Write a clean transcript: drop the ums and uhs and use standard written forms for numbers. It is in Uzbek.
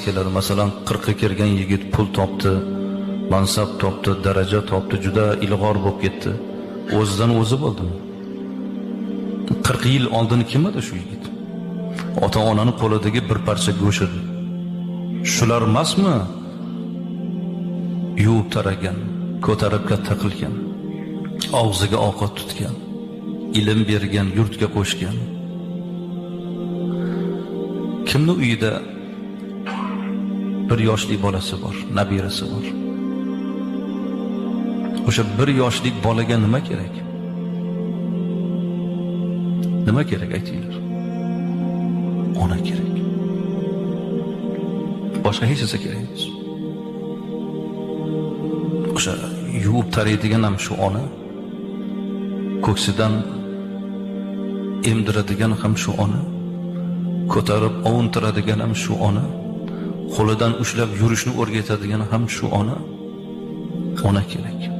keladi. Masalan, 40 ga kirgan yigit pul topdi, mansab topdi, daraja topdi, juda ilg'or bo'lib ketdi. O'zidan o'zi bo'ldimi? 40 yil oldin kim edi shu yigit? Ota-onani qo'lidagi bir parcha go'sht edi. Shular emasmi? Yuvib taragan, ko'tarib katta qilgan, og'ziga ovqat tutgan, ilm bergan, yurtga qo'shgan. Kimni uyida bir yoshli bolasi bor, nabirasi bor. O'sha bir yoshlik bolaga nima kerak? Nima kerak aytinglar? Ona kerak. Boshqa hech narsa kerak emas. O'sha yuvib taraydigan ham shu ona, ko'ksidan emdiradigan ham shu ona, ko'tarib ovuntiradigan ham shu ona, qo'lidan ushlab yurishni o'rgatadigan ham shu ona. Ona kerak.